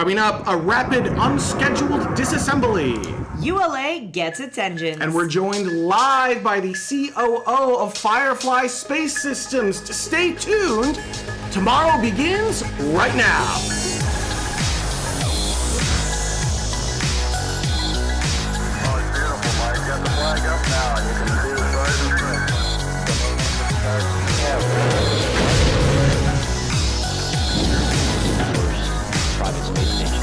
Coming up, a rapid, unscheduled disassembly. ULA gets its engines. And we're joined live by the COO of Firefly Space Systems. Stay tuned. Tomorrow begins right now. Oh, it's beautiful, Mike. Got the flag up now. You can see the stars and Private space station.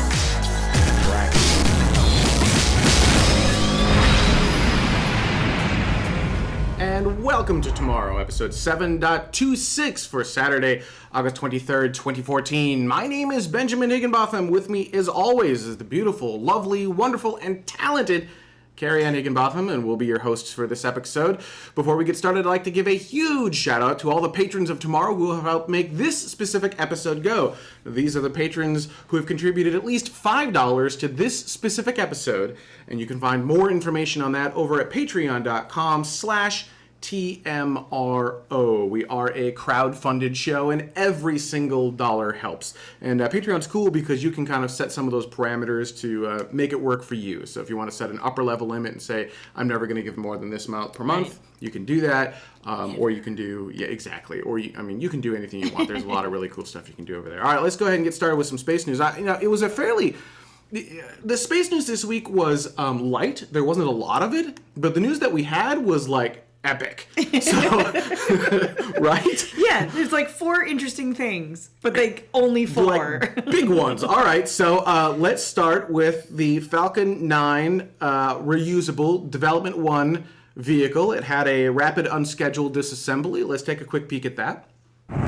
And welcome to Tomorrow, episode 7.26 for Saturday, August 23rd, 2014. My name is Benjamin Higginbotham. With me, as always, is the beautiful, lovely, wonderful, and talented Carrie Ann Higginbotham, and we'll be your hosts for this episode. Before we get started, I'd like to give a huge shout out to all the patrons of Tomorrow who have helped make this specific episode go. These are the patrons who have contributed at least $5 to this specific episode, and you can find more information on that over at patreon.com/TMRO. We are a crowd-funded show, and every single dollar helps. And Patreon's cool because you can kind of set some of those parameters to make it work for you. So if you want to set an upper-level limit and say, I'm never going to give more than this amount per month, you can do that. Or you can do, exactly. Or, you can do anything you want. There's a lot of really cool stuff you can do over there. All right, let's go ahead and get started with some space news. It was a fairly... The space news this week was light. There wasn't a lot of it, but the news that we had was, epic. So, right? Yeah, there's 4 interesting things, but only 4. Big ones. All right, so let's start with the Falcon 9 reusable Development 1 vehicle. It had a rapid unscheduled disassembly. Let's take a quick peek at that. And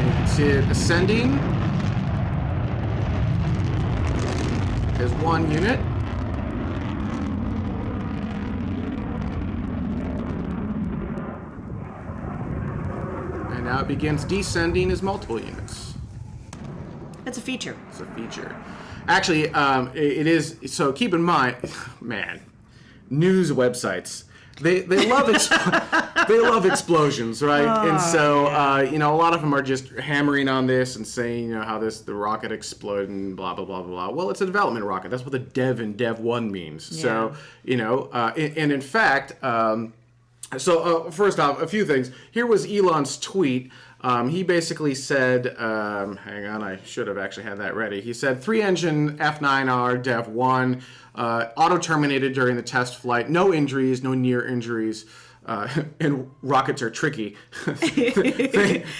you can see it ascending as one unit. Now it begins descending as multiple units. That's a feature. It's a feature. Actually, it is. So keep in mind, man, news websites. They love they love explosions, right? And so a lot of them are just hammering on this and saying how the rocket exploded and blah blah blah blah blah. Well, it's a development rocket. That's what the dev in Dev 1 means. Yeah. So and in fact. First off, a few things. Here was Elon's tweet. He basically said, hang on, I should have actually had that ready. He said, 3-engine F9R Dev 1, auto-terminated during the test flight. No injuries, no near injuries. And rockets are tricky.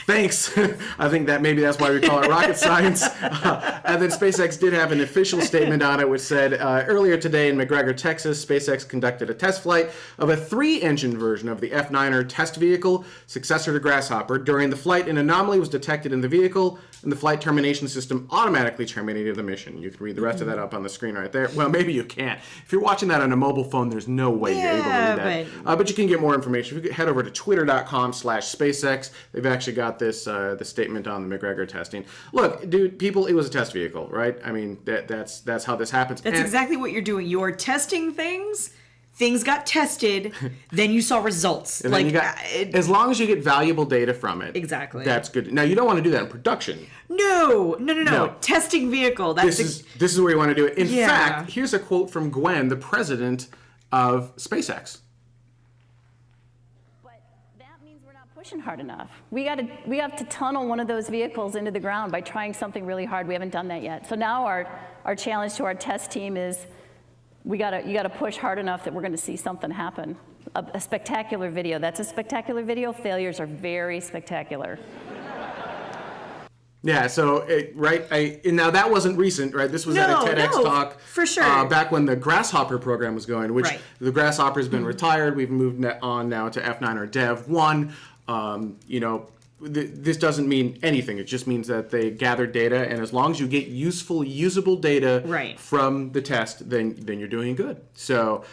Thanks. I think that's why we call it rocket science. And then SpaceX did have an official statement on it, which said, earlier today in McGregor, Texas, SpaceX conducted a test flight of a 3-engine version of the F9R test vehicle, successor to Grasshopper. During the flight, an anomaly was detected in the vehicle, and the flight termination system automatically terminated the mission. You can read the rest of that up on the screen right there. Well, maybe you can't. If you're watching that on a mobile phone, there's no way you're able to read that. But you can get more information. If you head over to twitter.com/SpaceX, they've actually got this the statement on the McGregor testing. Look, dude, people, it was a test vehicle, right? I mean, that's how this happens. That's exactly what you're doing. You're testing things. Things got tested, then you saw results. And then you got, as long as you get valuable data from it. Exactly. That's good. Now, you don't want to do that in production. No. Testing vehicle. This is where you want to do it. In fact, here's a quote from Gwen, the president of SpaceX. But that means we're not pushing hard enough. We have to tunnel one of those vehicles into the ground by trying something really hard. We haven't done that yet. So now our challenge to our test team is you gotta push hard enough that we're going to see something happen. A spectacular video. That's a spectacular video. Failures are very spectacular. Yeah, so, now that wasn't recent, right? This was at a TEDx talk. For sure. Back when the Grasshopper program was going, which the Grasshopper's been retired. We've moved on now to F9 or Dev 1. This doesn't mean anything. It just means that they gathered data, and as long as you get useful, usable data from the test, then you're doing good. So,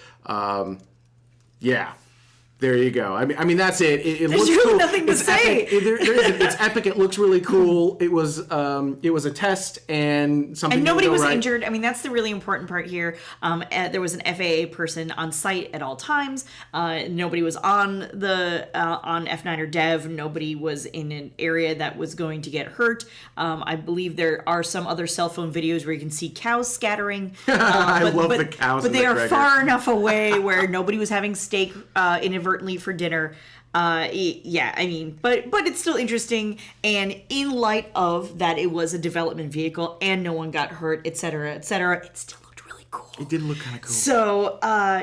There you go. I mean that's it. It There's looks really cool. nothing to It's say. Epic. There isn't. It's epic. It looks really cool. It was a test and something. And nobody didn't go was right. injured. I mean, that's the really important part here. There was an FAA person on site at all times. Nobody was on the on F9 or Dev. Nobody was in an area that was going to get hurt. I believe there are some other cell phone videos where you can see cows scattering. I love the cows. But in they the are Gregor. far enough away where nobody was having steak inadvertently for dinner. Yeah, I mean, but it's still interesting, and in light of that, it was a development vehicle and no one got hurt, etc., etc. It still looked really cool. It did look kind of cool. So,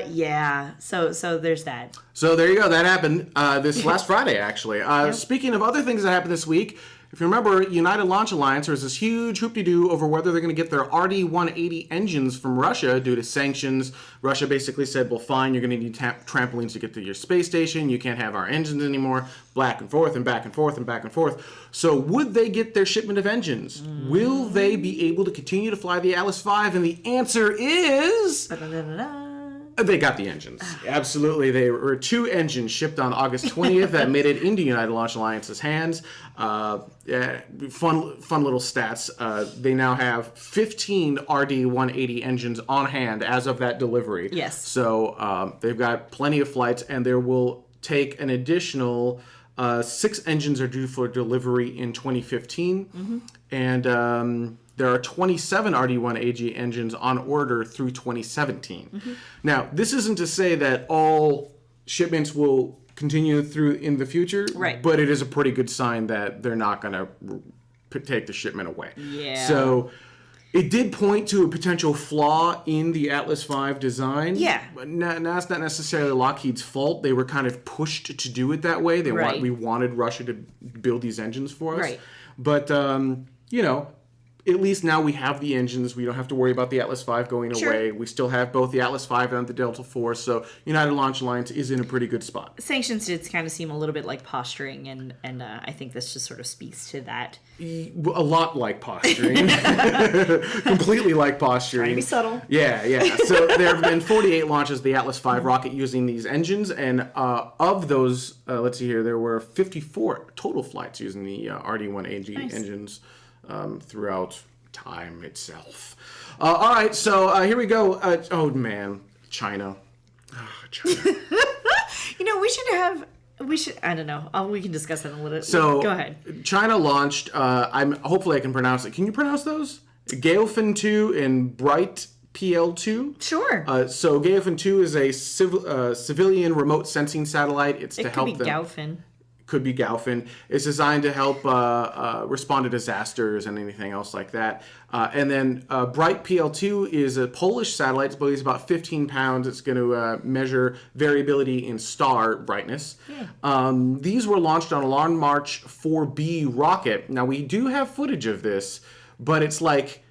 yeah, so there's that. So there you go. That happened this last Friday, actually. Speaking of other things that happened this week, if you remember, United Launch Alliance, there was this huge hoop-de-doo over whether they're going to get their RD-180 engines from Russia due to sanctions. Russia basically said, well, fine, you're going to need trampolines to get to your space station. You can't have our engines anymore. Back and forth and back and forth and back and forth. So would they get their shipment of engines? Will they be able to continue to fly the Atlas V? And the answer is... They got the engines. Absolutely. There were 2 engines shipped on August 20th that made it into United Launch Alliance's hands. Fun little stats. They now have 15 RD-180 engines on hand as of that delivery. Yes. So they've got plenty of flights, and there will take an additional 6 engines are due for delivery in 2015. And... there are 27 RD-180 engines on order through 2017. Now, this isn't to say that all shipments will continue through in the future, right? But it is a pretty good sign that they're not going to take the shipment away. Yeah. So it did point to a potential flaw in the Atlas V design. Yeah. But now it's not necessarily Lockheed's fault. They were kind of pushed to do it that way. Right. We wanted Russia to build these engines for us. Right. But, you know, at least now we have the engines. We don't have to worry about the Atlas V going away. We still have both the Atlas V and the Delta Force, so United Launch Alliance is in a pretty good spot. Sanctions did kind of seem a little bit like posturing, and I think this just sort of speaks to that. A lot like posturing. Completely like posturing. Trying to be subtle. Yeah. So there have been 48 launches of the Atlas V rocket using these engines, and of those, let's see here, there were 54 total flights using the RD-180 engines. Throughout time itself. All right, so here we go. Oh man, China. China. You know, we should. I don't know. We can discuss that in a little. So go ahead. China launched. Hopefully I can pronounce it. Can you pronounce those? Gaofen 2 and Bright PL2. Sure. So Gaofen 2 is a civilian remote sensing satellite. It's to help them. It could be Gaofen. Could be Gaofen. It's designed to help respond to disasters and anything else like that. And then Bright PL2 is a Polish satellite. It weighs about 15 pounds. It's going to measure variability in star brightness. Yeah. These were launched on a Long March 4B rocket. Now, we do have footage of this, but it's like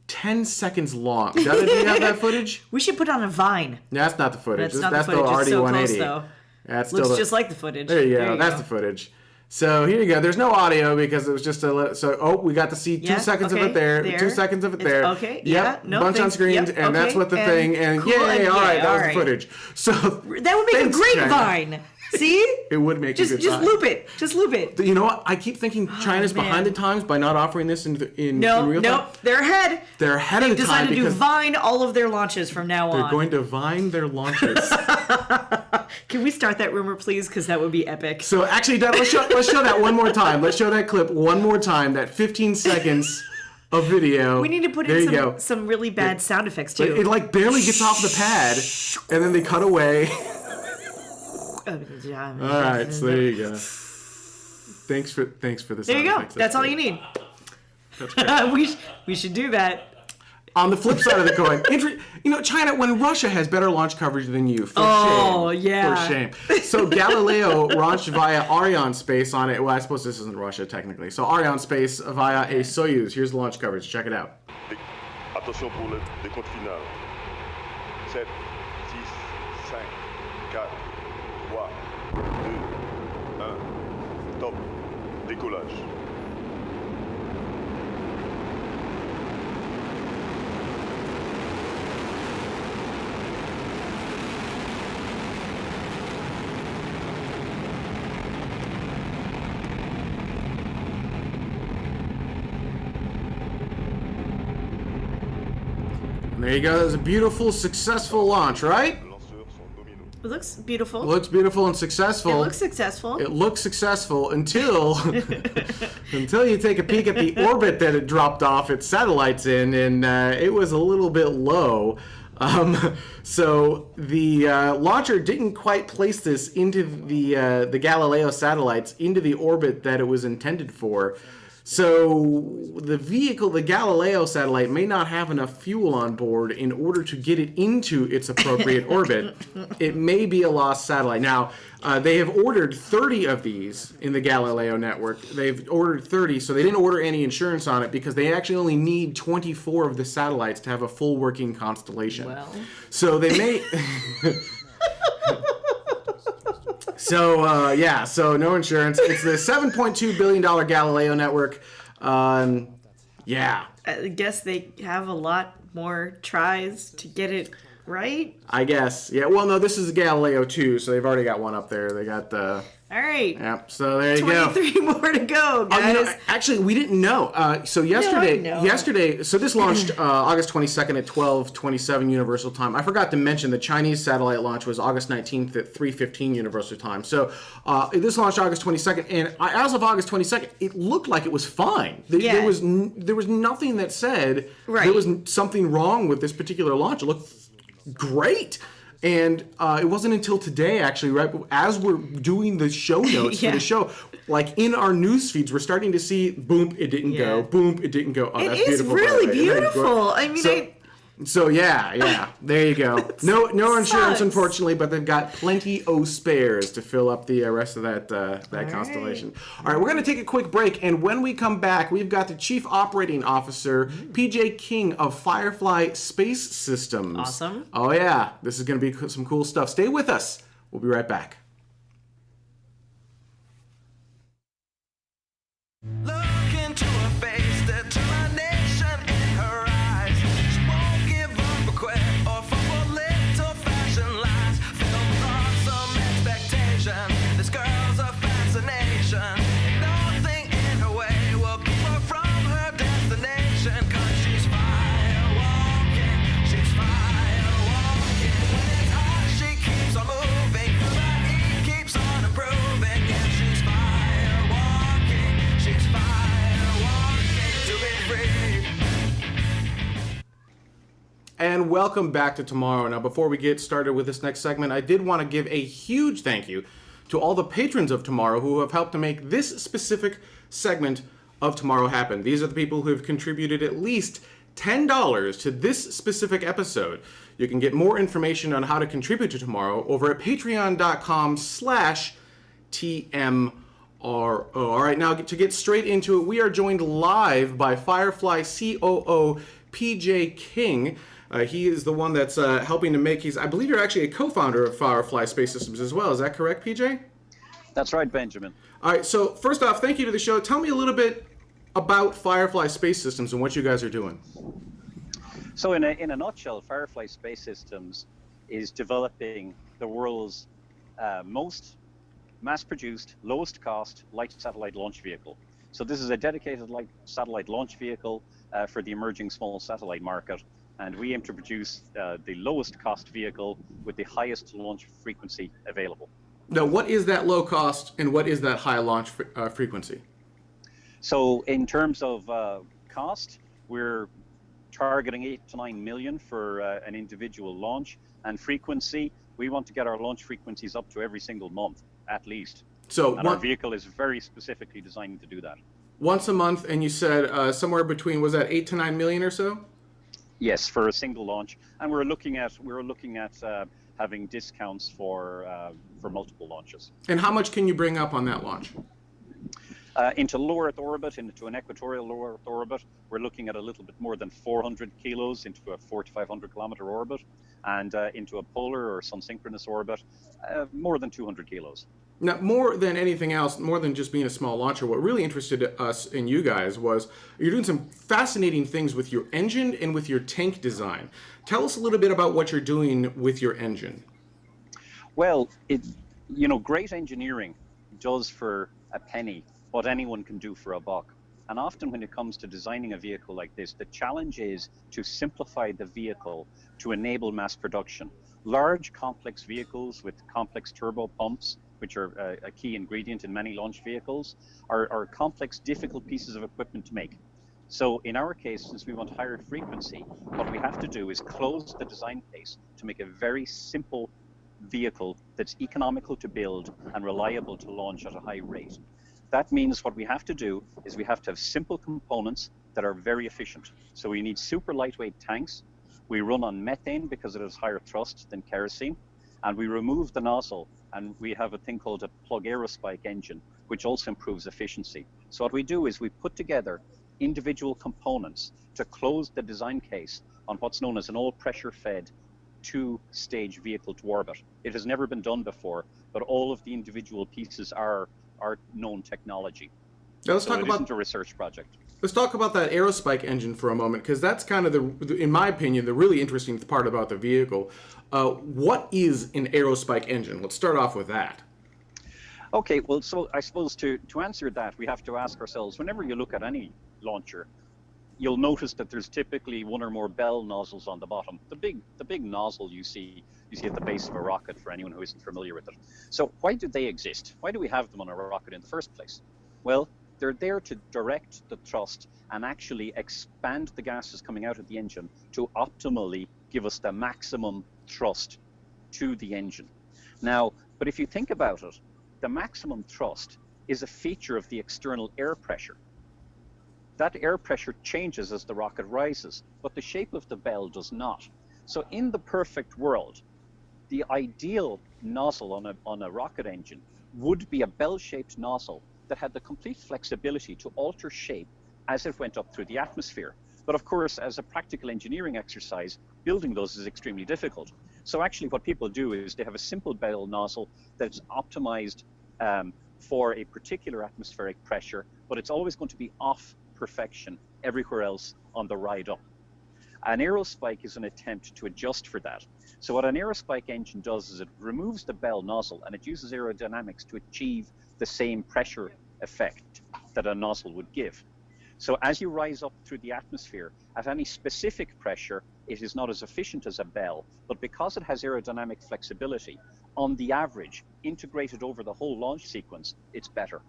10 seconds long. Do you have that footage? We should put on a Vine. That's not the footage. That's not That's the footage. It's so RD-180. close, though. That's Looks still just like the footage. There you go. That's the footage. So here you go. There's no audio because it was just we got to see 2 seconds of it there. 2 seconds of it there. Okay. Yeah. Yep. Bunch on screens, and that's what the thing. And cool, yay! All right, that was all the footage. So that would make thanks, a great China. Vine. See? It would make a good just Vine. loop it. Just loop it. You know what? I keep thinking China's man. behind the times by not offering this in real No, time. they're ahead. They're ahead of the time Decided to do because Vine all of their launches from now on. they're going to Vine their launches. Can we start that rumor, please? Because that would be epic. So actually, Dad, let's show that one more time. Let's show that clip one more time. That 15 seconds of video. We need to put there you in go. some really bad sound effects too. It like barely gets off the pad, and then they cut away. All right, so there you go. Thanks for the. There you go. That's all you need. We should do that. On the flip side of the coin, China, when Russia has better launch coverage than you, for shame. Yeah. For shame. So Galileo launched via Arianespace on it. Well, I suppose this isn't Russia technically. So Arianespace via a Soyuz. Here's the launch coverage. Check it out. Attention pour le décompte final. 7, 6, 5, 4, 3, 2, 1. Top. Décollage. There you go. That was a beautiful, successful launch, right? Les lanceurs sont nominaux. It looks beautiful. It looks beautiful and successful. It looks successful. It looks successful until until you take a peek at the orbit that it dropped off its satellites in, and it was a little bit low. So the launcher didn't quite place this into the Galileo satellites into the orbit that it was intended for. So the vehicle, the Galileo satellite, may not have enough fuel on board in order to get it into its appropriate orbit. It may be a lost satellite. Now, they have ordered 30 of these in the Galileo network. They've ordered 30, so they didn't order any insurance on it because they actually only need 24 of the satellites to have a full working constellation. Well. So they may... So, so no insurance. It's the $7.2 billion Galileo network. Yeah. I guess they have a lot more tries to get it right. I guess. Yeah, well, no, this is Galileo 2, so they've already got one up there. They got the... All right. Yep, so there you go. 23 more to go, guys. You know, actually, we didn't know. So yesterday, so this launched August 22nd at 12:27 Universal Time. I forgot to mention the Chinese satellite launch was August 19th at 3:15 Universal Time. So this launched August 22nd, and as of August 22nd, it looked like it was fine. There was nothing that said there was something wrong with this particular launch. It looked great. And it wasn't until today, actually, right as we're doing the show notes for the show, like in our news feeds, we're starting to see, boom, it didn't go, boom, it didn't go. Oh, it that's is beautiful, really beautiful. I mean, so yeah, there you go. No insurance, unfortunately, but they've got plenty of spares to fill up the rest of that constellation. All right, we're going to take a quick break, and when we come back, we've got the Chief Operating Officer, PJ King of Firefly Space Systems. Awesome. Oh yeah, this is going to be some cool stuff. Stay with us. We'll be right back. Look into her face, determination in her eyes. She won't give up or quit or fall for little fashion lies. Filled with awesome expectation, this girl's a fascination. Nothing in her way will keep her from her destination. 'Cause she's fire walking, she's fire walking. When it's hot, she keeps on moving, the heat keeps on improving. Yeah, she's fire walking, she's fire walking to be free. And welcome back to Tomorrow. Now, before we get started with this next segment, I did want to give a huge thank you to all the patrons of Tomorrow who have helped to make this specific segment of Tomorrow happen. These are the people who have contributed at least $10 to this specific episode. You can get more information on how to contribute to Tomorrow over at patreon.com/TMRO. All right, now to get straight into it, we are joined live by Firefly COO PJ King. He is the one that's helping to make. I believe you're actually a co-founder of Firefly Space Systems as well. Is that correct, PJ? That's right, Benjamin. All right. So first off, thank you to the show. Tell me a little bit about Firefly Space Systems and what you guys are doing. So in a nutshell, Firefly Space Systems is developing the world's most mass-produced, lowest-cost light satellite launch vehicle. So this is a dedicated light satellite launch vehicle for the emerging small satellite market. And we aim to produce the lowest cost vehicle with the highest launch frequency available. Now, what is that low cost and what is that high launch frequency? So in terms of cost, we're targeting 8 to 9 million for an individual launch. And frequency, we want to get our launch frequencies up to every single month, at least. So our vehicle is very specifically designed to do that. Once a month, and you said somewhere between, was that 8 to 9 million or so? Yes, for a single launch, and we're looking at having discounts for multiple launches. And how much can you bring up on that launch? Into low Earth orbit, into an equatorial low Earth orbit, we're looking at a little bit more than 400 kilos into a 4,500 kilometer orbit, and into a polar or sun-synchronous orbit, more than 200 kilos. Now, more than anything else, more than just being a small launcher, what really interested us and you guys was you're doing some fascinating things with your engine and with your tank design. Tell us a little bit about what you're doing with your engine. Well, great engineering does for a penny what anyone can do for a buck. And often when it comes to designing a vehicle like this, the challenge is to simplify the vehicle to enable mass production. Large, complex vehicles with complex turbo pumps, which are a key ingredient in many launch vehicles, are complex, difficult pieces of equipment to make. So in our case, since we want higher frequency, what we have to do is close the design case to make a very simple vehicle that's economical to build and reliable to launch at a high rate. That means what we have to do is we have to have simple components that are very efficient. So we need super lightweight tanks. We run on methane because it has higher thrust than kerosene. And we remove the nozzle, and we have a thing called a plug aerospike engine, which also improves efficiency. So what we do is we put together individual components to close the design case on what's known as an all-pressure fed two-stage vehicle to orbit. It has never been done before, but all of the individual pieces are known technology. Now let's So talk it about isn't a research project. Let's talk about that aerospike engine for a moment, because that's kind of in my opinion, the really interesting part about the vehicle. What is an aerospike engine? Let's start off with that. Okay, well, so I suppose to answer that, we have to ask ourselves, whenever you look at any launcher, you'll notice that there's typically one or more bell nozzles on the bottom. The big nozzle you see at the base of a rocket, for anyone who isn't familiar with it. So why do they exist? Why do we have them on a rocket in the first place? Well, they're there to direct the thrust and actually expand the gases coming out of the engine to optimally give us the maximum thrust to the engine. Now, but if you think about it, the maximum thrust is a feature of the external air pressure. That air pressure changes as the rocket rises, but the shape of the bell does not. So in the perfect world, the ideal nozzle on a rocket engine would be a bell-shaped nozzle that had the complete flexibility to alter shape as it went up through the atmosphere. But of course, as a practical engineering exercise, building those is extremely difficult. So actually what people do is they have a simple bell nozzle that's optimized for a particular atmospheric pressure, but it's always going to be off perfection everywhere else on the ride up. An aerospike is an attempt to adjust for that. So what an aerospike engine does is it removes the bell nozzle and it uses aerodynamics to achieve the same pressure effect that a nozzle would give. So as you rise up through the atmosphere, at any specific pressure, it is not as efficient as a bell, but because it has aerodynamic flexibility, on the average, integrated over the whole launch sequence, it's better.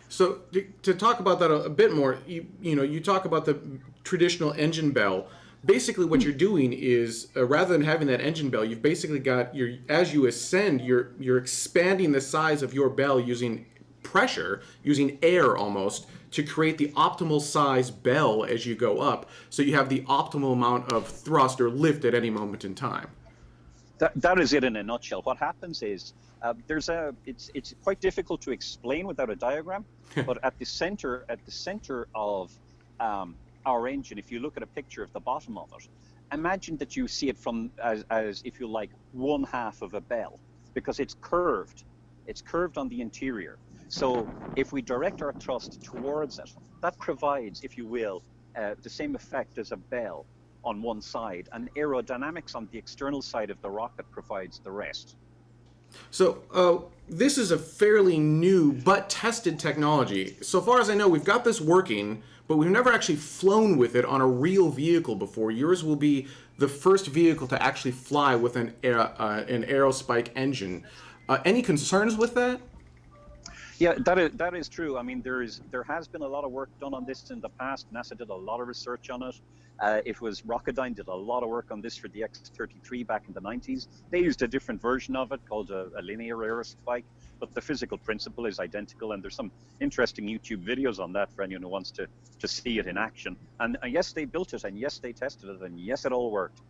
So to talk about that a bit more, you talk about the traditional engine bell. Basically, what you're doing is rather than having that engine bell, you've basically got as you ascend, you're expanding the size of your bell using pressure, using air almost, to create the optimal size bell as you go up. So you have the optimal amount of thrust or lift at any moment in time. That is it in a nutshell. What happens is it's quite difficult to explain without a diagram, but at the center of our engine, if you look at a picture of the bottom of it, imagine that you see it from as if you like one half of a bell, because it's curved. It's curved on the interior. So if we direct our thrust towards it, that provides, if you will, the same effect as a bell on one side, and aerodynamics on the external side of the rocket provides the rest. So this is a fairly new but tested technology. So far as I know, we've got this working, but we've never actually flown with it on a real vehicle before. Yours will be the first vehicle to actually fly with an aerospike engine. Any concerns with that? Yeah, that is true. I mean, there has been a lot of work done on this in the past. NASA did a lot of research on it. Rocketdyne did a lot of work on this for the X-33 back in the 90s. They used a different version of it called a linear aerospike, but the physical principle is identical, and there's some interesting YouTube videos on that for anyone who wants to see it in action. And yes, they built it, and yes, they tested it, and yes, it all worked.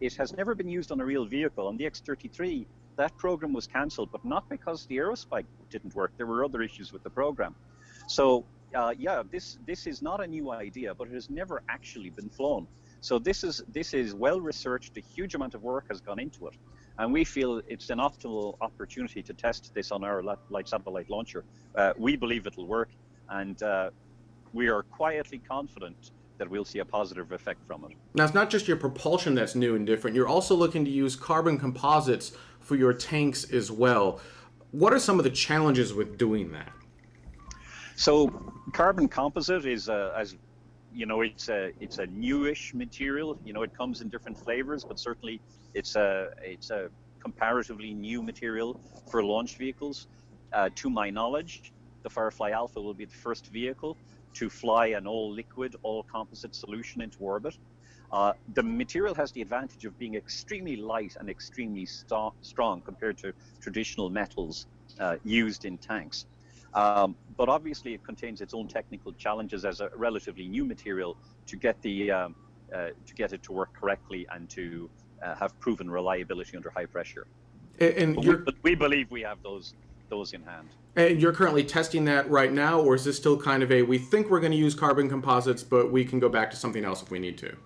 It has never been used on a real vehicle. On the X-33, that program was cancelled, but not because the aerospike didn't work. There were other issues with the program. So this is not a new idea, but it has never actually been flown. So this is well researched. A huge amount of work has gone into it, and we feel it's an optimal opportunity to test this on our light satellite launcher. We believe it'll work, and we are quietly confident that we'll see a positive effect from it. Now, it's not just your propulsion that's new and different. You're also looking to use carbon composites for your tanks as well. What are some of the challenges with doing that? So carbon composite is, as you know, it's a newish material. You know, it comes in different flavors, but certainly it's a comparatively new material for launch vehicles. To my knowledge, the Firefly Alpha will be the first vehicle to fly an all-liquid, all-composite solution into orbit. The material has the advantage of being extremely light and extremely strong compared to traditional metals used in tanks. But obviously, it contains its own technical challenges as a relatively new material to get it to work correctly and to have proven reliability under high pressure. And We believe we have those in hand. And you're currently testing that right now, or is this still kind of we think we're going to use carbon composites, but we can go back to something else if we need to?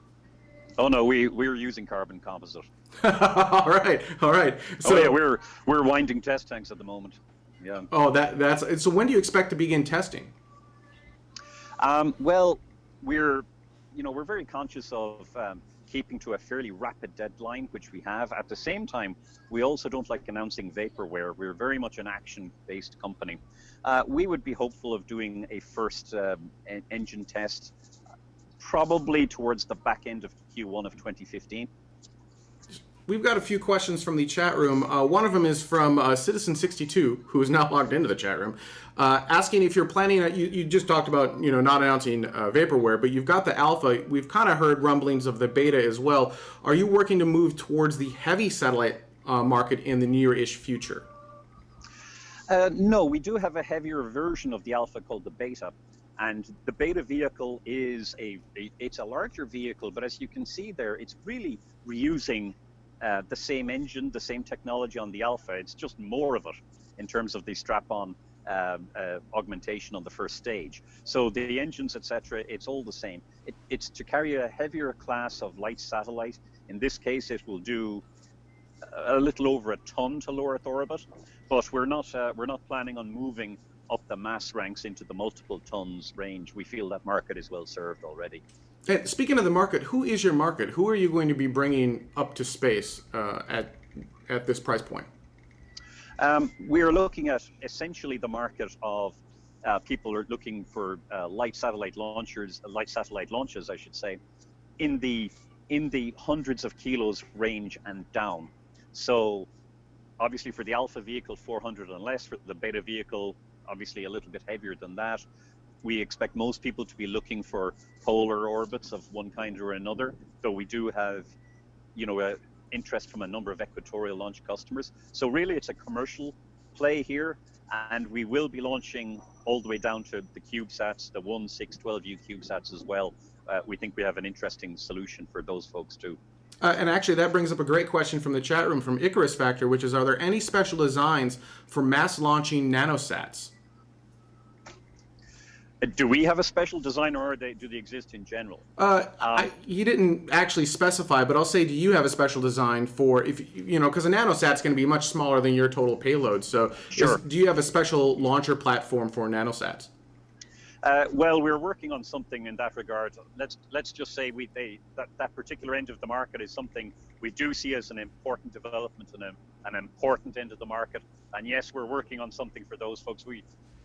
Oh no, we're using carbon composite. All right. So yeah, we're winding test tanks at the moment. Yeah. Oh, that's so. When do you expect to begin testing? Well, we're very conscious of keeping to a fairly rapid deadline, which we have. At the same time, we also don't like announcing vaporware. We're very much an action-based company. We would be hopeful of doing a first engine test probably towards the back end of Q1 of 2015. We've got a few questions from the chat room. One of them is from Citizen62, who is now logged into the chat room, asking if you're planning. You just talked about not announcing vaporware, but you've got the Alpha. We've kind of heard rumblings of the Beta as well. Are you working to move towards the heavy satellite market in the near-ish future? No, we do have a heavier version of the Alpha called the Beta. And the Beta vehicle is it's a larger vehicle, but as you can see there, it's really reusing the same engine, the same technology on the Alpha. It's just more of it in terms of the strap-on augmentation on the first stage. So the engines, etc., it's all the same. It's to carry a heavier class of light satellite. In this case, it will do a little over a ton to low Earth orbit, but we're not planning on moving up the mass ranks into the multiple tons range. We feel that market is well served already. And speaking of the market, who is your market? Who are you going to be bringing up to space at this price point? We're looking at essentially the market of people are looking for light satellite launches, I should say, in the hundreds of kilos range and down. So obviously for the Alpha vehicle, 400 and less. For the Beta vehicle, obviously a little bit heavier than that. We expect most people to be looking for polar orbits of one kind or another, though we do have, interest from a number of equatorial launch customers. So really it's a commercial play here, and we will be launching all the way down to the CubeSats, the 1, 6, 12U CubeSats as well. We think we have an interesting solution for those folks too. And actually, that brings up a great question from the chat room from Icarus Factor, which is, are there any special designs for mass launching nanosats? Do we have a special design, or do they exist in general? He didn't actually specify, but I'll say, do you have a special design for, if because a nanosat's going to be much smaller than your total payload. So sure. Do you have a special launcher platform for nanosats? Well, we're working on something in that regard. Let's just say that particular end of the market is something we do see as an important development and an important end of the market. And yes, we're working on something for those folks.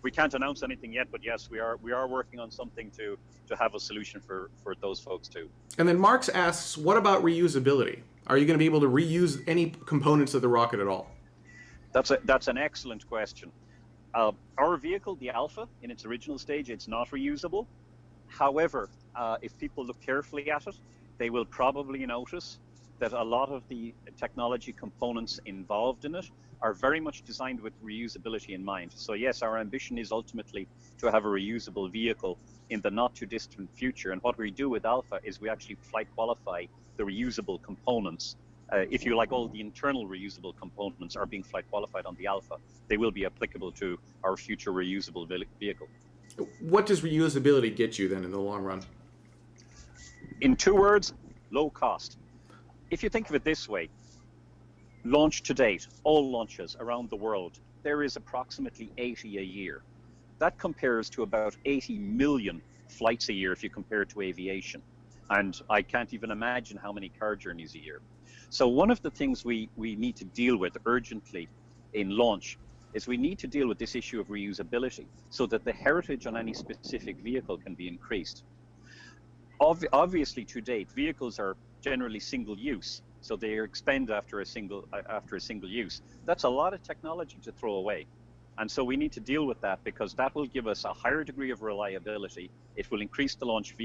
We can't announce anything yet, but yes, we are working on something to have a solution for those folks too. And then Marx asks, what about reusability? Are you going to be able to reuse any components of the rocket at all? That's an excellent question. Our vehicle, the Alpha, in its original stage, it's not reusable. However, if people look carefully at it, they will probably notice that a lot of the technology components involved in it are very much designed with reusability in mind. So yes, our ambition is ultimately to have a reusable vehicle in the not too distant future. And what we do with Alpha is we actually flight qualify the reusable components. If you like, all the internal reusable components are being flight qualified on the Alpha. They will be applicable to our future reusable vehicle. What does reusability get you then in the long run? In 2 words, low cost. If you think of it this way, launch to date, all launches around the world, there is approximately 80 a year. That compares to about 80 million flights a year if you compare it to aviation. And I can't even imagine how many car journeys a year. So one of the things we need to deal with urgently in launch is we need to deal with this issue of reusability so that the heritage on any specific vehicle can be increased. Obviously, to date, vehicles are generally single use, so they are expended after a single use. That's a lot of technology to throw away. And so we need to deal with that, because that will give us a higher degree of reliability. It will increase the launch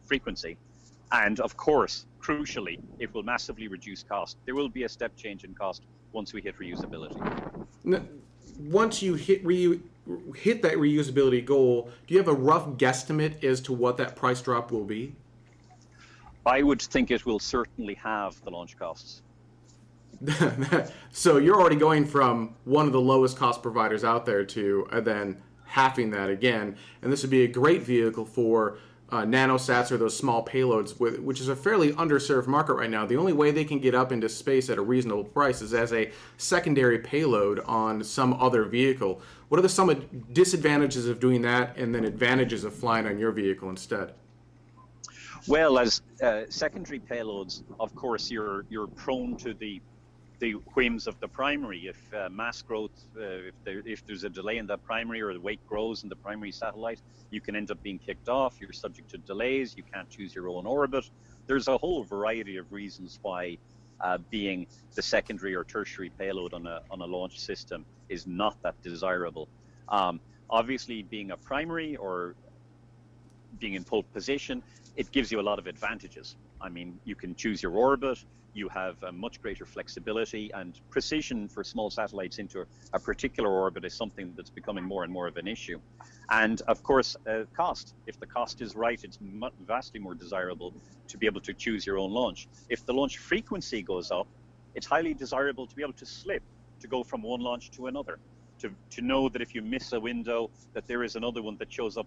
frequency. And of course, crucially, it will massively reduce cost. There will be a step change in cost once we hit reusability. Now, once you hit that reusability goal, do you have a rough guesstimate as to what that price drop will be? I would think it will certainly halve the launch costs. So you're already going from one of the lowest cost providers out there to then halving that again. And this would be a great vehicle for nanosats, or those small payloads, which is a fairly underserved market right now. The only way they can get up into space at a reasonable price is as a secondary payload on some other vehicle. What are some disadvantages of doing that, and then advantages of flying on your vehicle instead? Well, as secondary payloads, of course, you're prone to the whims of the primary. If mass growth, if there's a delay in that primary, or the weight grows in the primary satellite, you can end up being kicked off. You're subject to delays. You can't choose your own orbit. There's a whole variety of reasons why being the secondary or tertiary payload on a launch system is not that desirable. Obviously, being a primary or being in pole position, it gives you a lot of advantages. I mean, you can choose your orbit. You have a much greater flexibility, and precision for small satellites into a particular orbit is something that's becoming more and more of an issue. And of course, cost. If the cost is right, it's vastly more desirable to be able to choose your own launch. If the launch frequency goes up, it's highly desirable to be able to slip, to go from one launch to another, to know that if you miss a window, that there is another one that shows up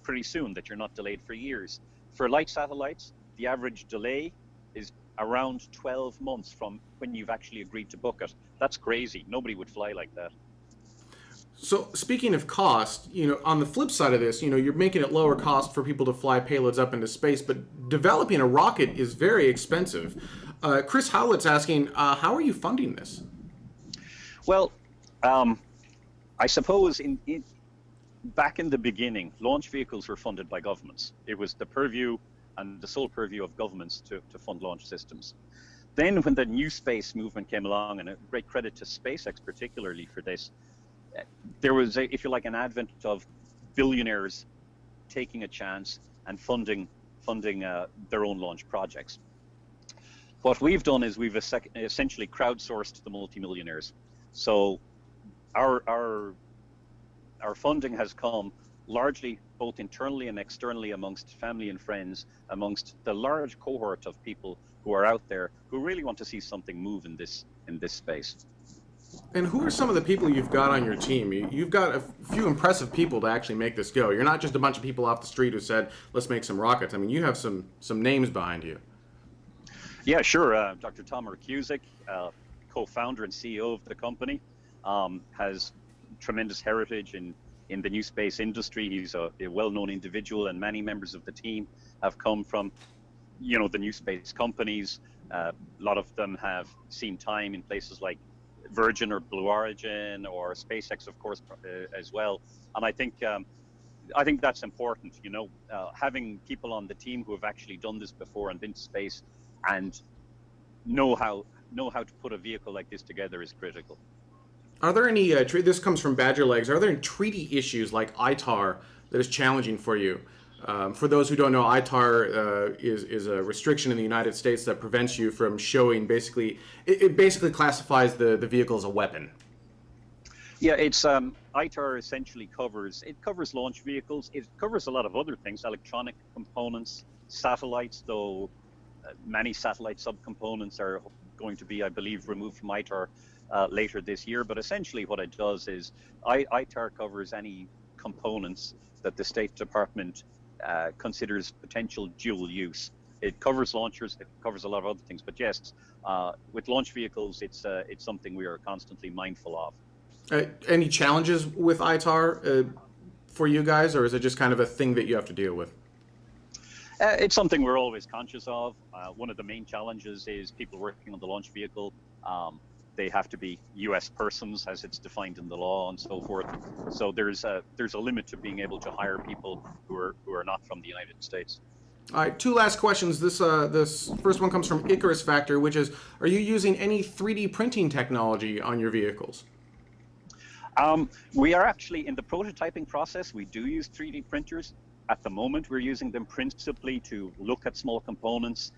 pretty soon, that you're not delayed for years. For light satellites, the average delay is around 12 months from when you've actually agreed to book it. That's crazy. Nobody would fly like that. So speaking of cost, on the flip side of this, you're making it lower cost for people to fly payloads up into space, but developing a rocket is very expensive. Chris Howlett's asking, how are you funding this? Well, I suppose back in the beginning, launch vehicles were funded by governments. It was the purview and the sole purview of governments to fund launch systems. Then when the new space movement came along, and a great credit to SpaceX particularly for this, there was, if you like, an advent of billionaires taking a chance and funding their own launch projects. What we've done is we've essentially crowdsourced the multimillionaires. So our funding has come largely both internally and externally amongst family and friends, amongst the large cohort of people who are out there who really want to see something move in this space. And who are some of the people you've got on your team? You've got a few impressive people to actually make this go. You're not just a bunch of people off the street who said, let's make some rockets. I mean, you have some names behind you. Yeah, sure. Dr. TMRO Kusic, co-founder and CEO of the company, has tremendous heritage in the new space industry. He's a well-known individual, and many members of the team have come from, the new space companies. A lot of them have seen time in places like Virgin or Blue Origin or SpaceX, of course, as well. And I think that's important. Having people on the team who have actually done this before and been to space and know how to put a vehicle like this together is critical. Are there any, this comes from Badger Legs, are there any treaty issues like ITAR that is challenging for you? For those who don't know, ITAR is a restriction in the United States that prevents you from showing, it basically classifies the vehicle as a weapon. Yeah, it's ITAR essentially covers launch vehicles. It covers a lot of other things, electronic components, satellites, though many satellite subcomponents are going to be, I believe, removed from ITAR later this year. But essentially what it does is ITAR covers any components that the State Department considers potential dual use. It covers launchers, it covers a lot of other things. But yes, with launch vehicles, it's something we are constantly mindful of. Any challenges with ITAR for you guys, or is it just kind of a thing that you have to deal with? It's something we're always conscious of. One of the main challenges is people working on the launch vehicle they have to be U.S. persons as it's defined in the law and so forth. So there's a limit to being able to hire people who are not from the United States. All right, 2 last questions. This first one comes from Icarus Factor, which is, are you using any 3D printing technology on your vehicles? We are actually in the prototyping process. We do use 3D printers. At the moment, we're using them principally to look at small components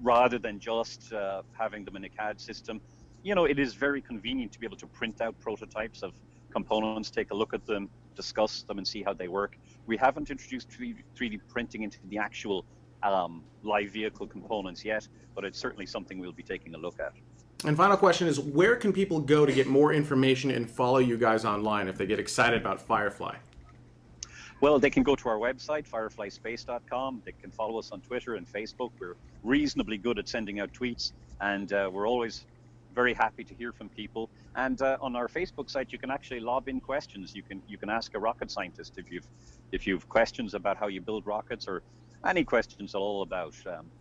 rather than just having them in a CAD system. It is very convenient to be able to print out prototypes of components, take a look at them, discuss them, and see how they work. We haven't introduced 3D printing into the actual live vehicle components yet, but it's certainly something we'll be taking a look at. And final question is, where can people go to get more information and follow you guys online if they get excited about Firefly? Well, they can go to our website, fireflyspace.com. They can follow us on Twitter and Facebook. We're reasonably good at sending out tweets, and we're always very happy to hear from people. And on our Facebook site, you can actually lob in questions. You can ask a rocket scientist if you've questions about how you build rockets, or any questions at all about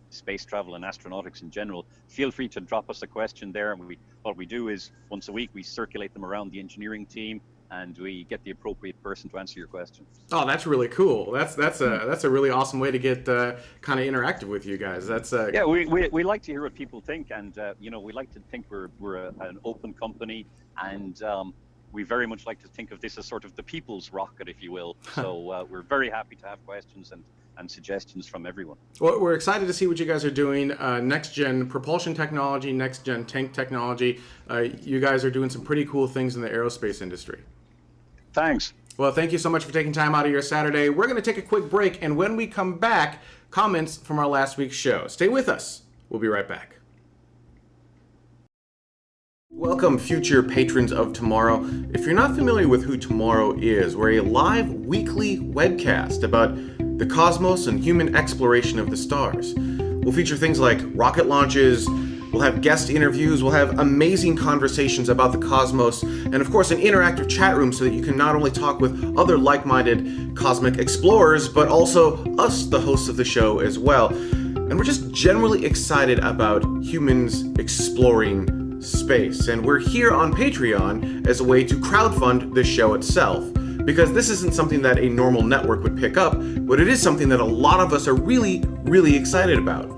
space travel and astronautics in general. Feel free to drop us a question there. And what we do is once a week we circulate them around the engineering team, and we get the appropriate person to answer your question. Oh, that's really cool. That's a really awesome way to get kind of interactive with you guys. Yeah, we like to hear what people think, and we like to think we're an open company, and we very much like to think of this as sort of the people's rocket, if you will. So we're very happy to have questions and suggestions from everyone. Well, we're excited to see what you guys are doing. Next-gen propulsion technology, next-gen tank technology. You guys are doing some pretty cool things in the aerospace industry. Thanks. Well, thank you so much for taking time out of your Saturday. We're going to take a quick break, and when we come back, comments from our last week's show. Stay with us. We'll be right back. Welcome, future patrons of Tomorrow. If you're not familiar with who Tomorrow is, we're a live weekly webcast about the cosmos and human exploration of the stars. We'll feature things like rocket launches, we'll have guest interviews, we'll have amazing conversations about the cosmos, and of course an interactive chat room so that you can not only talk with other like-minded cosmic explorers, but also us, the hosts of the show, as well. And we're just generally excited about humans exploring space. And we're here on Patreon as a way to crowdfund the show itself, because this isn't something that a normal network would pick up, but it is something that a lot of us are really, really excited about.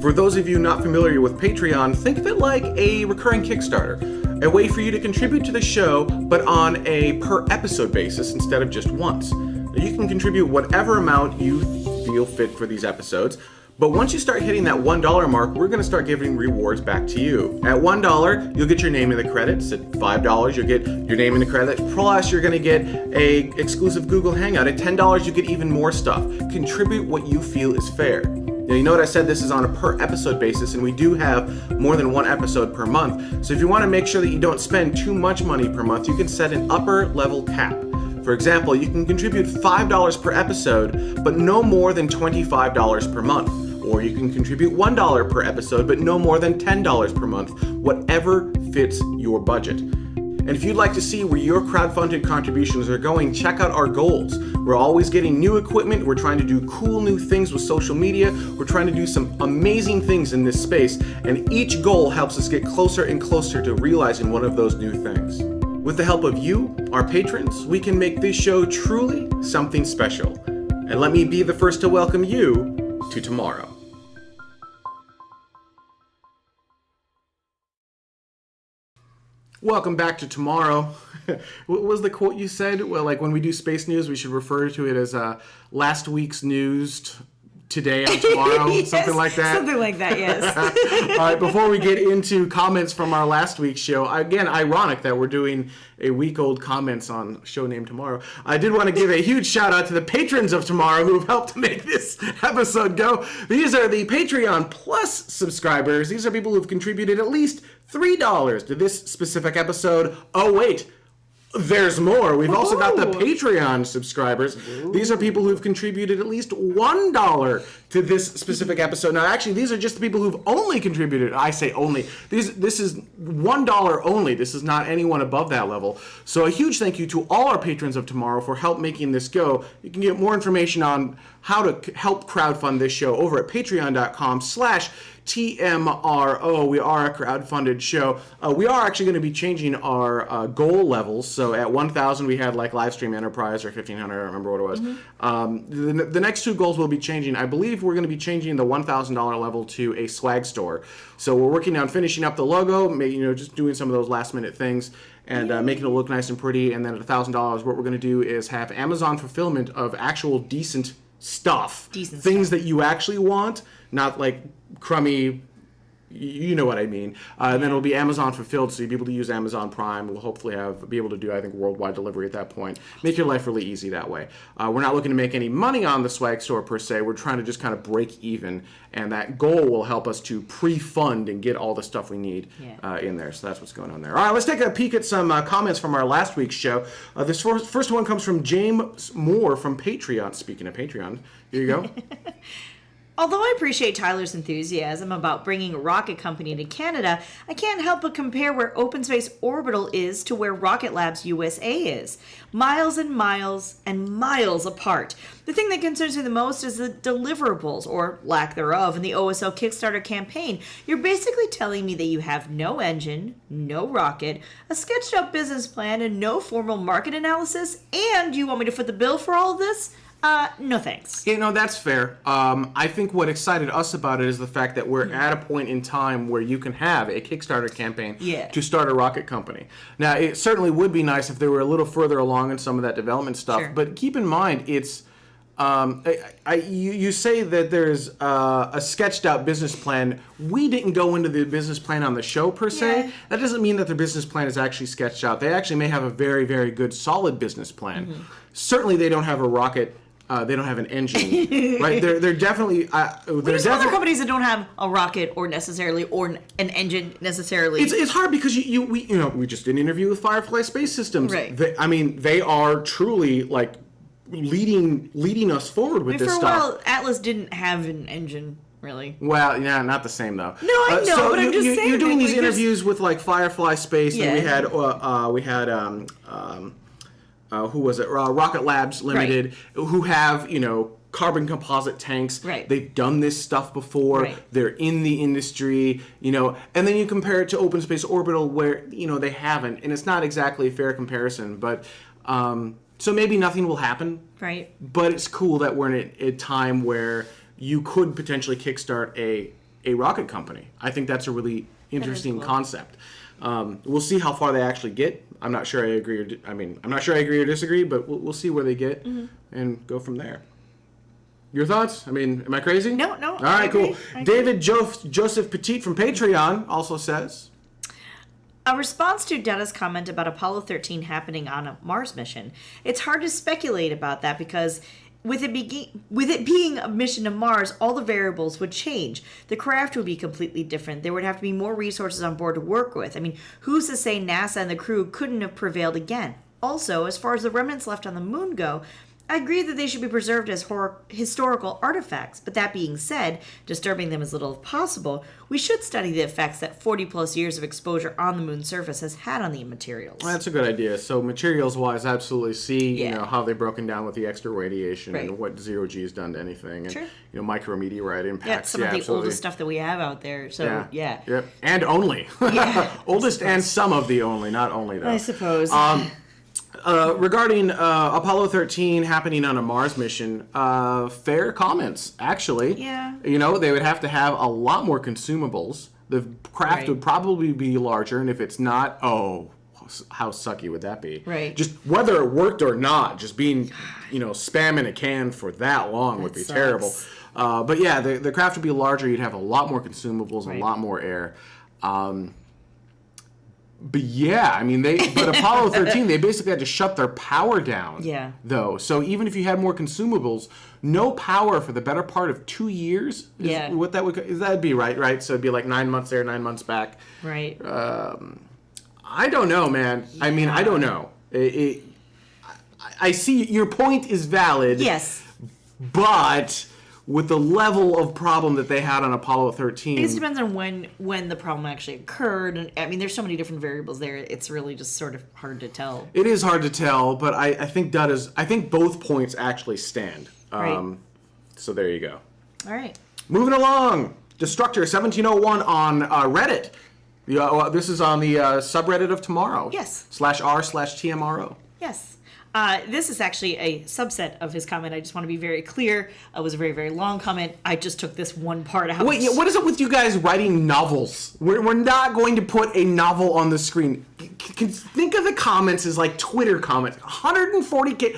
For those of you not familiar with Patreon, think of it like a recurring Kickstarter, a way for you to contribute to the show, but on a per episode basis instead of just once. You can contribute whatever amount you feel fit for these episodes, but once you start hitting that $1 mark, we're going to start giving rewards back to you. At $1, you'll get your name in the credits. At $5, you'll get your name in the credits. Plus, you're going to get a exclusive Google Hangout. At $10, you get even more stuff. Contribute what you feel is fair. Now, you know what I said, this is on a per episode basis, and we do have more than one episode per month. So if you want to make sure that you don't spend too much money per month, you can set an upper level cap. For example, you can contribute $5 per episode, but no more than $25 per month. Or you can contribute $1 per episode, but no more than $10 per month, whatever fits your budget. And if you'd like to see where your crowdfunded contributions are going, check out our goals. We're always getting new equipment, we're trying to do cool new things with social media, we're trying to do some amazing things in this space, and each goal helps us get closer and closer to realizing one of those new things. With the help of you, our patrons, we can make this show truly something special. And let me be the first to welcome you to Tomorrow. Welcome back to Tomorrow. What was the quote you said? Well, like when we do space news, we should refer to it as last week's news today on tomorrow, yes, something like that. Something like that, yes. All right, before we get into comments from our last week's show, again, ironic that we're doing a week-old comments on a show named Tomorrow. I did want to give a huge shout-out to the patrons of Tomorrow who have helped to make this episode go. These are the Patreon Plus subscribers. These are people who've contributed at least $3 to this specific episode. Oh, wait. There's more. We've also got the Patreon subscribers. These are people who've contributed at least $1 to this specific episode. Now, actually, these are just the people who've only contributed. I say only. This is $1 only. This is not anyone above that level. So a huge thank you to all our patrons of Tomorrow for help making this go. You can get more information on how to help crowdfund this show over at patreon.com/TMRO. TMRO. We are a crowdfunded show. We are actually going to be changing our goal levels. So at 1,000 we had like Livestream Enterprise, or 1,500, I don't remember what it was. The next two goals will be changing. I believe we're going to be changing the $1,000 level to a swag store. So we're working on finishing up the logo, just doing some of those last minute things, and making it look nice and pretty. And then at $1,000, what we're going to do is have Amazon fulfillment of actual decent stuff. Things that you actually want, not like crummy, you know what I mean. And then it'll be Amazon fulfilled, so you'll be able to use Amazon Prime. We'll hopefully be able to do, I think, worldwide delivery at that point. Make your life really easy that way. We're not looking to make any money on the swag store per se. We're trying to just kind of break even, and that goal will help us to pre-fund and get all the stuff we need in there. So that's what's going on there. All right, let's take a peek at some comments from our last week's show. This first one comes from James Moore from Patreon. Speaking of Patreon, here you go. Although I appreciate Tyler's enthusiasm about bringing a rocket company to Canada, I can't help but compare where Open Space Orbital is to where Rocket Labs USA is. Miles and miles and miles apart. The thing that concerns me the most is the deliverables, or lack thereof, in the OSO Kickstarter campaign. You're basically telling me that you have no engine, no rocket, a sketched out business plan, and no formal market analysis, and you want me to foot the bill for all of this? No thanks. That's fair. I think what excited us about it is the fact that we're at a point in time where you can have a Kickstarter campaign to start a rocket company. Now, it certainly would be nice if they were a little further along in some of that development stuff, but keep in mind, it's you say that there's a sketched out business plan. We didn't go into the business plan on the show per se. That doesn't mean that their business plan is actually sketched out. They actually may have a very, very good, solid business plan. Certainly they don't have a rocket. They don't have an engine, right? They're definitely. There's other companies that don't have a rocket or an engine necessarily. It's hard because we just did an interview with Firefly Space Systems. Right. They are truly like leading us forward with this stuff. For a while, Atlas didn't have an engine. Really? Well, yeah, not the same though. No, I know, but I'm just saying. You're doing these interviews with like Firefly Space, and we had who was it? Rocket Labs Limited, who have carbon composite tanks. Right. They've done this stuff before. Right. They're in the industry. And then you compare it to Open Space Orbital, where they haven't, and it's not exactly a fair comparison. But so maybe nothing will happen. Right. But it's cool that we're in a time where you could potentially kickstart a rocket company. I think that's a really interesting concept. We'll see how far they actually get. I'm not sure I agree. I'm not sure I agree or disagree, but we'll see where they get and go from there. Your thoughts? Am I crazy? No. All right, cool. David Joseph Petit from Patreon also says, a response to Dada's comment about Apollo 13 happening on a Mars mission. It's hard to speculate about that because with it being a mission to Mars, all the variables would change. The craft would be completely different. There would have to be more resources on board to work with. Who's to say NASA and the crew couldn't have prevailed again? Also, as far as the remnants left on the moon go, I agree that they should be preserved as historical artifacts, but that being said, disturbing them as little as possible, we should study the effects that 40 plus years of exposure on the moon's surface has had on the materials. Well, that's a good idea. So materials-wise, absolutely see how they've broken down with the extra radiation and what zero-G has done to anything, and micrometeorite impacts. Some of the oldest stuff that we have out there. So Yep. And only. Oldest and some of the only, not only though. I suppose. Regarding Apollo 13 happening on a Mars mission, fair comments, actually. Yeah. They would have to have a lot more consumables. The craft would probably be larger, and if it's not, how sucky would that be? Right. Just whether it worked or not, just being, spamming a can for that long would be terrible. But yeah, the craft would be larger. You'd have a lot more consumables, a lot more air. But yeah, but Apollo 13, they basically had to shut their power down. Yeah. Though, so even if you had more consumables, no power for the better part of 2 years. What that'd be right? So it'd be like 9 months there, 9 months back. Right. I don't know, man. I don't know. I see your point is valid. Yes. But with the level of problem that they had on Apollo 13. It depends on when the problem actually occurred. And there's so many different variables there. It's really just sort of hard to tell. It is hard to tell, but I think both points actually stand. Right. So there you go. All right. Moving along. Destructor 1701 on Reddit. This is on the subreddit of Tomorrow. Yes. /r/TMRO. Yes. This is actually a subset of his comment. I just want to be very clear. It was a very, very long comment. I just took this one part out. Wait, what is it with you guys writing novels? We're not going to put a novel on the screen. Think of the comments as like Twitter comments. 140K.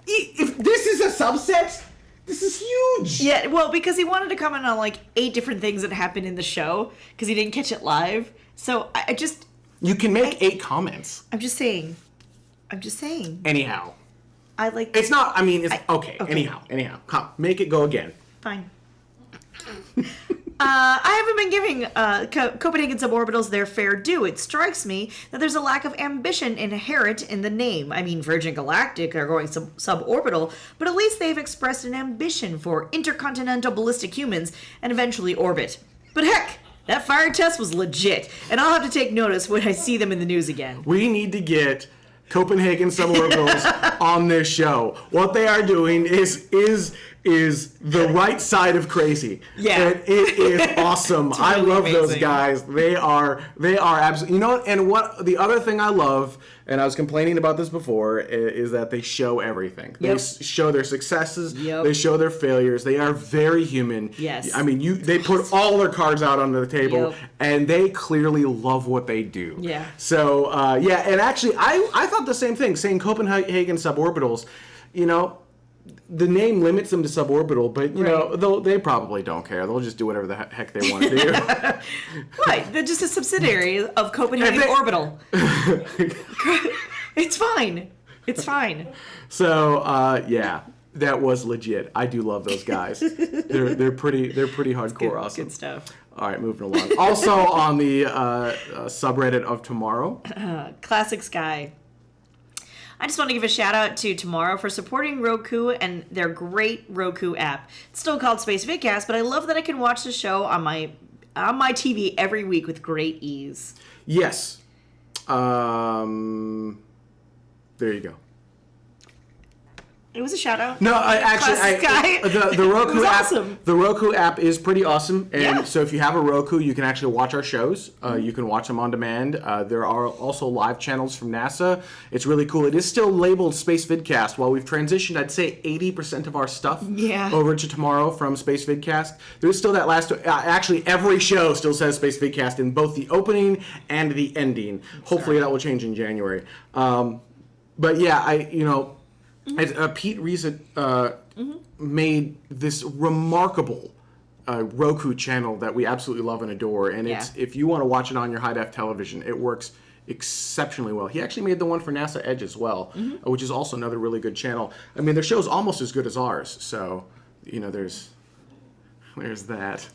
If this is a subset, this is huge. Yeah, well, because he wanted to comment on like 8 different things that happened in the show because he didn't catch it live. So I just... You can make 8 comments. I'm just saying. Anyhow. I like... It's not, okay. Anyhow. Come, make it go again. Fine. I haven't been giving Copenhagen suborbitals their fair due. It strikes me that there's a lack of ambition inherent in the name. I mean, Virgin Galactic are going suborbital, but at least they've expressed an ambition for intercontinental ballistic humans and eventually orbit. But heck, that fire test was legit, and I'll have to take notice when I see them in the news again. We need to get Copenhagen suborbitals on this show. What they are doing is the right side of crazy. Yeah. And it is awesome. It's I really love those amazing. guys. They are absolutely, and what the other thing I love, and I was complaining about this before, is that they show everything. They Yep. show their successes. Yep. They show their failures. They are very human. Yes. They put all their cards out onto the table, Yep. and they clearly love what they do. Yeah. So, and actually, I thought the same thing, saying Copenhagen suborbitals, the name limits them to suborbital, but, they probably don't care. They'll just do whatever the heck they want to do. Right, they're just a subsidiary of Copenhagen Orbital. It's fine. It's fine. So, that was legit. I do love those guys. They're pretty hardcore awesome. Good stuff. All right, moving along. Also on the subreddit of Tomorrow. Classic Sky. I just want to give a shout out to Tomorrow for supporting Roku and their great Roku app. It's still called Space Vidcast, but I love that I can watch the show on my TV every week with great ease. Yes. There you go. It was a shout out. No, the Roku It was app. awesome. The Roku app is pretty awesome, and Yeah. so if you have a Roku, you can actually watch our shows. You can watch them on demand. There are also live channels from NASA. It's really cool. It is still labeled Space Vidcast. While we've transitioned, I'd say 80% of our stuff over to Tomorrow from Space Vidcast. There's still that last. Actually, every show still says Space Vidcast in both the opening and the ending. Hopefully, that will change in January. But yeah, Pete Reese made this remarkable Roku channel that we absolutely love and adore, and if you want to watch it on your high-def television, it works exceptionally well. He actually made the one for NASA Edge as well, which is also another really good channel. I mean, their show's almost as good as ours, so there's that.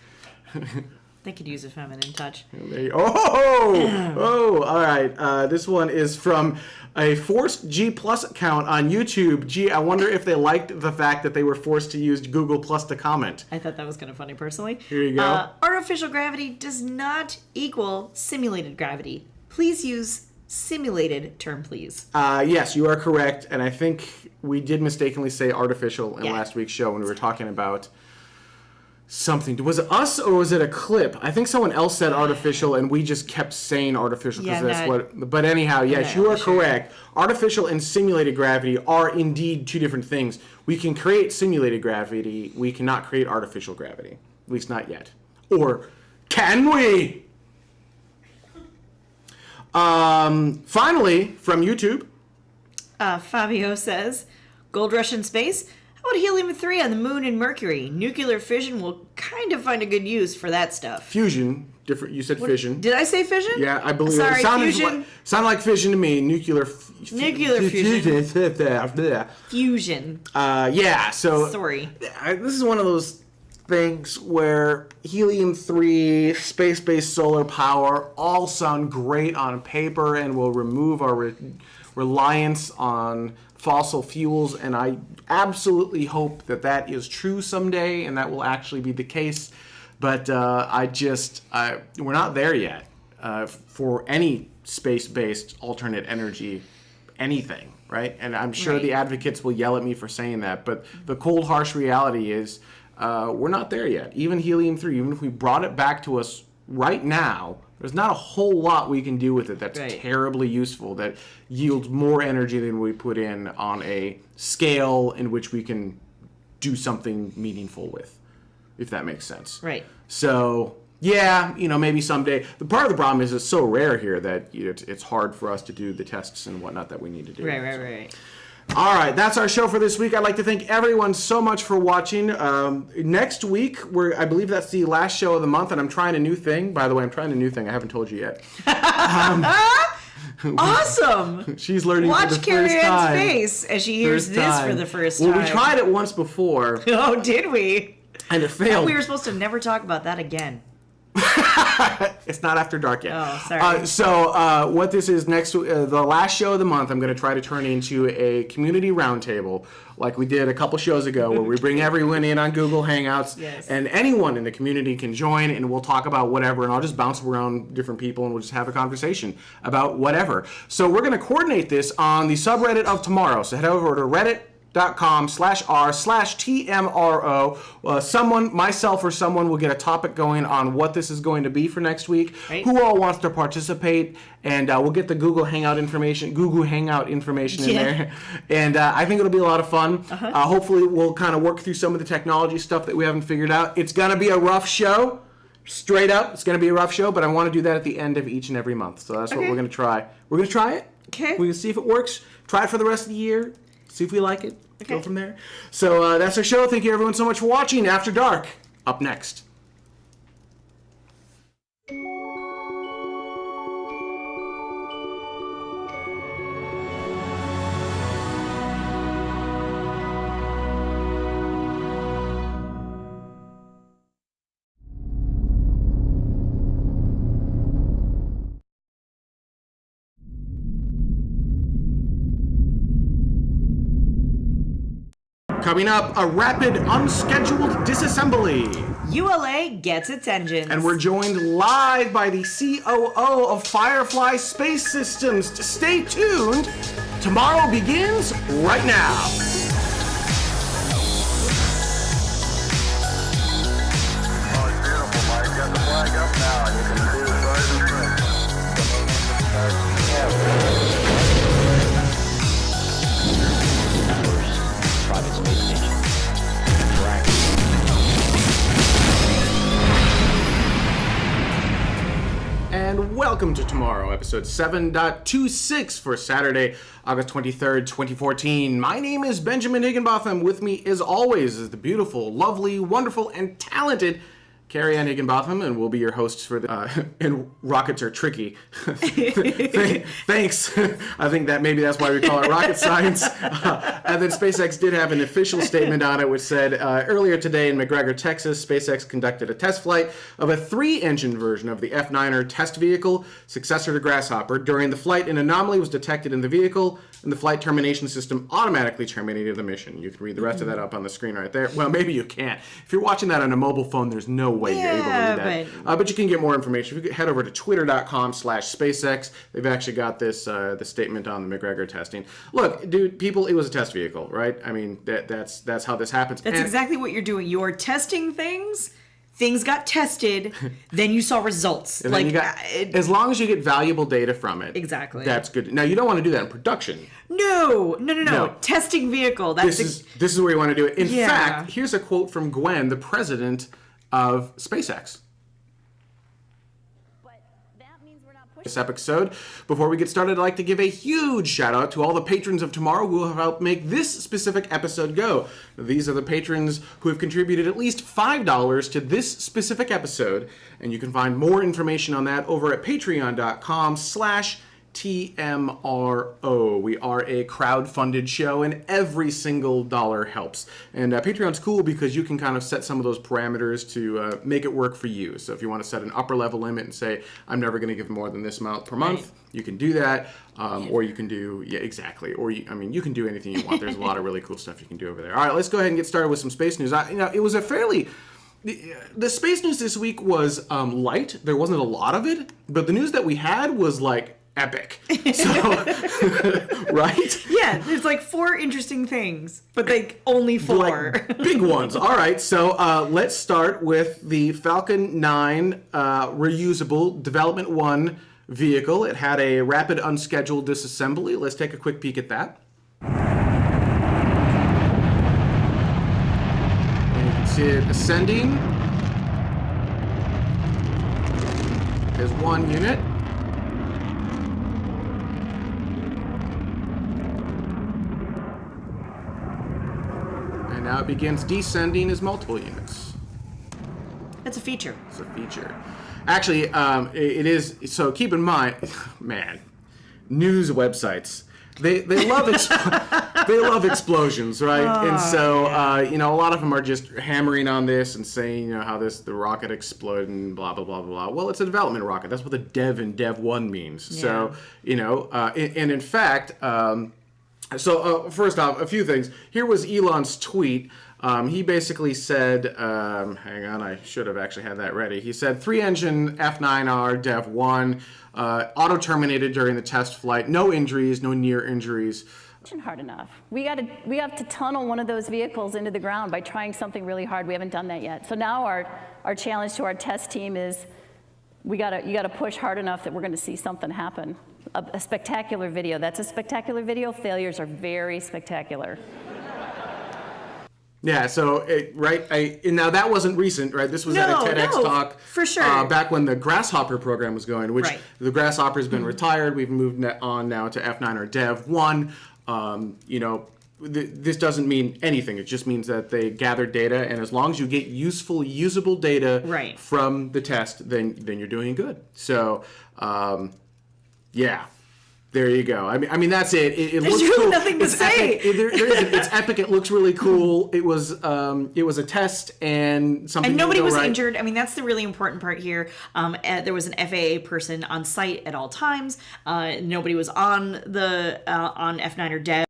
They could use a feminine touch. Oh, all right. This one is from a forced G Plus account on YouTube. Gee, I wonder if they liked the fact that they were forced to use Google Plus to comment. I thought that was kind of funny, personally. Here you go. Artificial gravity does not equal simulated gravity. Please use simulated term, please. Yes, you are correct. And I think we did mistakenly say artificial in last week's show when we were talking about something. Was it us or was it a clip? I think someone else said artificial and we just kept saying artificial because that's what. But anyhow, yes, you are correct. Artificial and simulated gravity are indeed two different things. We can create simulated gravity. We cannot create artificial gravity. At least not yet. Or can we? Finally, from YouTube. Fabio says, Gold Rush in space? How about helium-3 on the moon and Mercury? Nuclear fission will kind of find a good use for that stuff. Fusion. Different. You said fission. Did I say fission? Yeah, I believe Sorry, it. Fusion. Sounded like fission to me. Nuclear fusion. Fusion. Yeah, so... Sorry. This is one of those things where helium-3, space-based solar power all sound great on paper and will remove our reliance on fossil fuels, and I absolutely hope that that is true someday and that will actually be the case. But we're not there yet for any space-based alternate energy anything, right? And I'm sure the advocates will yell at me for saying that, but the cold, harsh reality is we're not there yet. Even helium-3, even if we brought it back to us right now, there's not a whole lot we can do with it that's terribly useful, that yields more energy than we put in on a scale in which we can do something meaningful with, if that makes sense. Right. So, yeah, maybe someday. The part of the problem is it's so rare here that it's hard for us to do the tests and whatnot that we need to do. Right. All right, that's our show for this week. I'd like to thank everyone so much for watching. Next week, I believe that's the last show of the month, and I'm trying a new thing. By the way, I'm trying a new thing. I haven't told you yet. Awesome! She's learning for the Watch Carrie first time. Ann's face as she hears this for the first time. Well, we tried it once before. Oh, did we? And it failed. We were supposed to never talk about that again. It's not after dark yet. Oh, sorry. So what this is next, the last show of the month, I'm going to try to turn into a community roundtable like we did a couple shows ago, where we bring everyone in on Google Hangouts, and anyone in the community can join, and we'll talk about whatever, and I'll just bounce around different people, and we'll just have a conversation about whatever. So we're going to coordinate this on the subreddit of tomorrow. So head over to reddit.com/r/TMRO. Someone, myself or someone, will get a topic going on what this is going to be for next week. Right. Who all wants to participate, and we'll get the Google Hangout information in there. And I think it'll be a lot of fun. Hopefully we'll kind of work through some of the technology stuff that we haven't figured out. It's going to be a rough show. Straight up, it's going to be a rough show, but I want to do that at the end of each and every month. So that's what we're going to try. We're going to try it. Okay. We're going to see if it works. Try it for the rest of the year. See if we like it. Go from there. So that's our show. Thank you everyone so much for watching. After Dark, up next. Coming up, a rapid, unscheduled disassembly. ULA gets its engines. And we're joined live by the COO of Firefly Space Systems. Stay tuned. Tomorrow begins right now. Oh, it's beautiful, Mike. Got the flag up now. You can see the stars and Private space station. Correct. And welcome to Tomorrow, episode 7.26 for Saturday, August 23rd, 2014. My name is Benjamin Higginbotham. With me, as always, is the beautiful, lovely, wonderful, and talented Carrie Ann Higginbotham, and we'll be your hosts for the. And rockets are tricky. Thanks. I think that maybe that's why we call it rocket science. And then SpaceX did have an official statement on it, which said earlier today in McGregor, Texas, SpaceX conducted a test flight of a 3-engine version of the F9er test vehicle, successor to Grasshopper. During the flight, an anomaly was detected in the vehicle, and the flight termination system automatically terminated the mission. You can read the rest of that up on the screen right there. Well, maybe you can't. If you're watching that on a mobile phone, there's no way you're able to read that. But you can get more information. If you could head over to twitter.com/SpaceX. They've actually got this the statement on the McGregor testing. Look, dude, people, it was a test vehicle, right? I mean, that's how this happens. That's exactly what you're doing. You're testing things. Things got tested, then you saw results. And like, as long as you get valuable data from it, exactly, that's good. Now you don't want to do that in production. No. Testing vehicle. This is where you want to do it. In fact, here's a quote from Gwen, the president of SpaceX. This episode. Before we get started, I'd like to give a huge shout out to all the patrons of Tomorrow who have helped make this specific episode go. These are the patrons who have contributed at least $5 to this specific episode, and you can find more information on that over at patreon.com/TMRO. We are a crowd-funded show, and every single dollar helps. And Patreon's cool because you can kind of set some of those parameters to make it work for you. So if you want to set an upper-level limit and say, I'm never going to give more than this amount per month, you can do that. Or you can do, exactly. Or, you can do anything you want. There's a lot of really cool stuff you can do over there. All right, let's go ahead and get started with some space news. It was a fairly... The space news this week was light. There wasn't a lot of it. But the news that we had was, like, epic. So, right? Yeah, there's like 4 interesting things, but like only 4. Like big ones. All right, so let's start with the Falcon 9 reusable Development 1 vehicle. It had a rapid unscheduled disassembly. Let's take a quick peek at that. And you can see it ascending. There's 1 unit. And now it begins descending as multiple units. That's a feature. It's a feature. Actually, it is. So keep in mind, man, news websites. They love they love explosions, right? And so a lot of them are just hammering on this and saying how the rocket exploded and blah blah blah blah blah. Well, it's a development rocket. That's what the dev in Dev 1 means. Yeah. So and in fact. First off, a few things. Here was Elon's tweet. He basically said, hang on, I should have actually had that ready. He said, 3-engine F9R Dev 1, auto-terminated during the test flight. No injuries, no near injuries. Hard enough. We have to tunnel one of those vehicles into the ground by trying something really hard. We haven't done that yet. So now our challenge to our test team is you got to push hard enough that we're going to see something happen. A spectacular video. That's a spectacular video. Failures are very spectacular. Yeah, so, now that wasn't recent, right? This was at a TEDx talk. For sure. Back when the Grasshopper program was going, which Right. the Grasshopper's been retired. We've moved on now to F9 or Dev 1. This doesn't mean anything. It just means that they gathered data, and as long as you get useful, usable data Right. from the test, then you're doing good. So, yeah. There you go. I mean that's it. It There's looks really cool. nothing to It's say. Epic. There isn't. It's epic. It looks really cool. It was a test and something. And nobody didn't was go right. injured. I mean, that's the really important part here. There was an FAA person on site at all times. Nobody was on F9 or Dev.